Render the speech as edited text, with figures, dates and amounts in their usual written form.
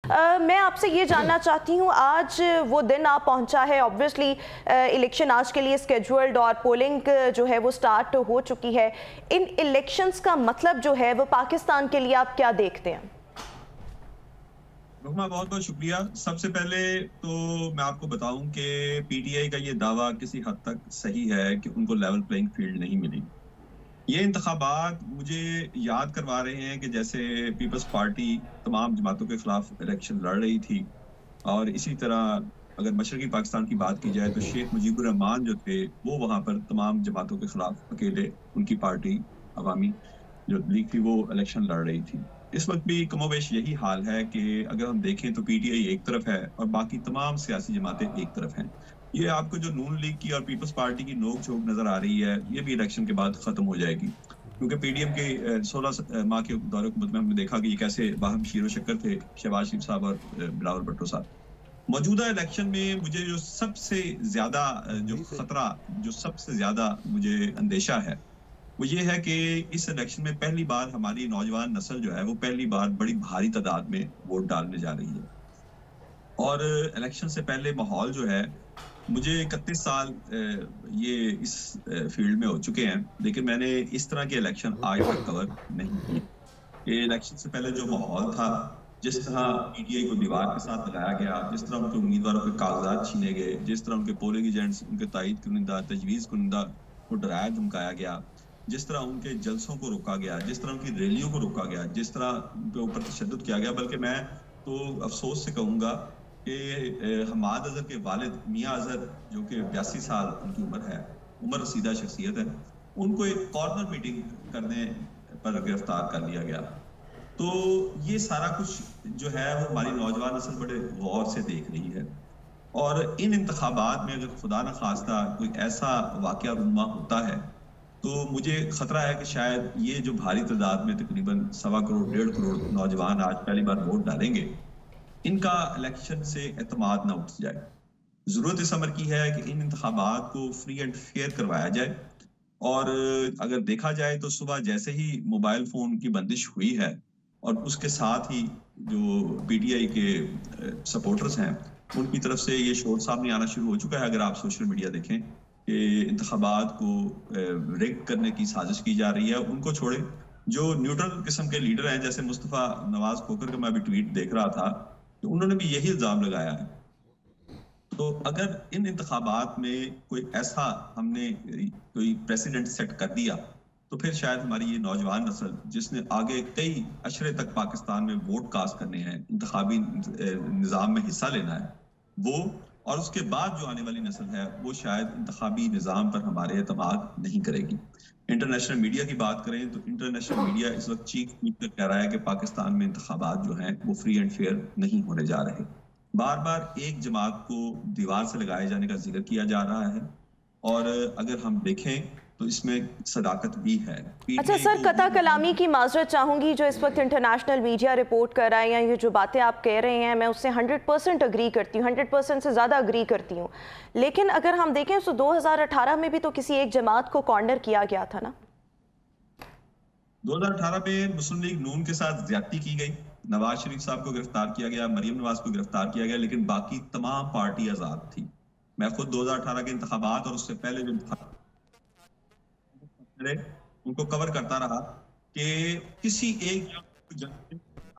मैं आपसे ये जानना चाहती हूँ, आज वो दिन आ पहुँचा है, ऑब्वियसली इलेक्शन आज के लिए स्केड्यूल्ड और पोलिंग जो है वो स्टार्ट हो चुकी है। इन इलेक्शंस का मतलब जो है वो पाकिस्तान के लिए आप क्या देखते हैं? रुकमा, बहुत बहुत शुक्रिया। सबसे पहले तो मैं आपको बताऊं कि पीटीआई का ये दावा किसी हद तक सही है कि उनको लेवल प्लेइंग फील्ड नहीं मिली। ये इंतखाबात मुझे याद करवा रहे हैं कि जैसे पीपल्स पार्टी तमाम जमातों के खिलाफ इलेक्शन लड़ रही थी, और इसी तरह अगर मशरकी पाकिस्तान की बात की जाए तो शेख मुजीबुर रहमान जो थे वो वहां पर तमाम जमातों के खिलाफ अकेले उनकी पार्टी अवामी जो लीग थी वो इलेक्शन लड़ रही थी। इस वक्त भी कमोबेश यही हाल है कि अगर हम देखें तो पीटीआई एक तरफ है और बाकी तमाम सियासी जमातें एक तरफ हैं। ये आपको जो नून लीग की और पीपल्स पार्टी की नोक झोंक नजर आ रही है, ये भी इलेक्शन के बाद खत्म हो जाएगी, क्योंकि पीडीएम के 16 माह के दौरे हुकूमत में हमने देखा कि ये कैसे बाहम शीरो शक्कर थे, शहबाज शरीफ साहब और बिलावल भुट्टो साहब। मौजूदा इलेक्शन में मुझे जो सबसे ज्यादा जो खतरा, जो सबसे ज्यादा मुझे अंदेशा है वो ये है कि इस इलेक्शन में पहली बार हमारी नौजवान नस्ल जो है वो पहली बार बड़ी भारी तादाद में वोट डालने जा रही है। और इलेक्शन से पहले माहौल जो है, मुझे 31 साल ये इस फील्ड में हो चुके हैं, लेकिन मैंने इस तरह के इलेक्शन आज तक कवर नहीं किए। ये इलेक्शन से पहले जो माहौल था, जिस तरह पीटीआई को दीवार के साथ लगाया गया, जिस तरह उनके उम्मीदवारों के कागजात छीने गए, जिस तरह उनके पोलिंग एजेंट्स, उनके तायद कुनिंदा, तजवीज़ कुनिंदा को डराया धमकाया गया, जिस तरह उनके जलसों को रोका गया, जिस तरह उनकी रैलियों को रोका गया, जिस तरह उनके ऊपर तशद्दुद किया गया। बल्कि मैं तो अफसोस से कहूँगा कि हमाद अजहर के वालिद मियाँ अजहर, जो कि 82 साल उनकी उम्र है, उम्र रसीदा शख्सियत है, उनको एक कॉर्नर मीटिंग करने पर गिरफ्तार कर लिया गया। तो ये सारा कुछ जो है वो हमारी नौजवान नस्ल बड़े गौर से देख रही है। और इन इंतखाबात में अगर खुदा न खास्ता कोई ऐसा वाकया रुनुमा होता है तो मुझे खतरा है कि शायद ये जो भारी तादाद में तकरीबन 1.25 करोड़ 1.5 करोड़ नौजवान आज पहली बार वोट डालेंगे, इनका इलेक्शन से एतमाद ना उठ जाए। जरूरत इस अमर की है कि इन इंतखाबात को फ्री एंड फेयर करवाया जाए। और अगर देखा जाए तो सुबह जैसे ही मोबाइल फोन की बंदिश हुई है और उसके साथ ही जो पीटीआई के सपोर्टर्स हैं उनकी तरफ से ये शोर सामने आना शुरू हो चुका है। अगर आप सोशल मीडिया देखें कि इंतखाबात को रिग करने की साजिश की जा रही है, उनको छोड़े जो न्यूट्रल किस्म के लीडर हैं, जैसे मुस्तफा नवाज खोकर का मैं अभी ट्वीट देख रहा था, तो उन्होंने भी यही इल्जाम लगाया है। तो अगर इन इंतखाबात में कोई ऐसा हमने कोई प्रेसिडेंट सेट कर दिया तो फिर शायद हमारी ये नौजवान नस्ल, जिसने आगे कई अशरे तक पाकिस्तान में वोट कास्ट करने हैं, इंतखाबी निज़ाम में हिस्सा लेना है, वो और उसके बाद जो आने वाली नस्ल है वो शायद इंतखाबी निज़ाम पर हमारे एतमाद नहीं करेगी। इंटरनेशनल मीडिया की बात करें तो इंटरनेशनल मीडिया इस वक्त चीख कर कह रहा है कि पाकिस्तान में इंतखाबात जो हैं वो फ्री एंड फेयर नहीं होने जा रहे। बार बार एक जमात को दीवार से लगाए जाने का जिक्र किया जा रहा है, और अगर हम देखें तो इसमें सदाकत भी है। अच्छा सर, कता कलामी की माजरत चाहूँगी, जो इस वक्त इंटरनेशनल मीडिया रिपोर्ट कर रहा है या ये जो बातें आप कह रहे हैं मैं उससे 100% अग्री करती हूँ, 100% से ज़्यादा अग्री करती हूँ। लेकिन अगर हम देखें तो 2018 में भी तो किसी एक जमात को कॉर्नर किया गया था ना। 2018 में मुस्लिम लीग नून के साथ ज्यादती की गई, नवाज शरीफ साहब को गिरफ्तार किया गया, मरियम नवाज को गिरफ्तार किया गया, लेकिन बाकी तमाम पार्टी आजाद थी। मैं खुद 2018 के इंतखाबात और उससे पहले जो उनको कवर करता रहा कि किसी एक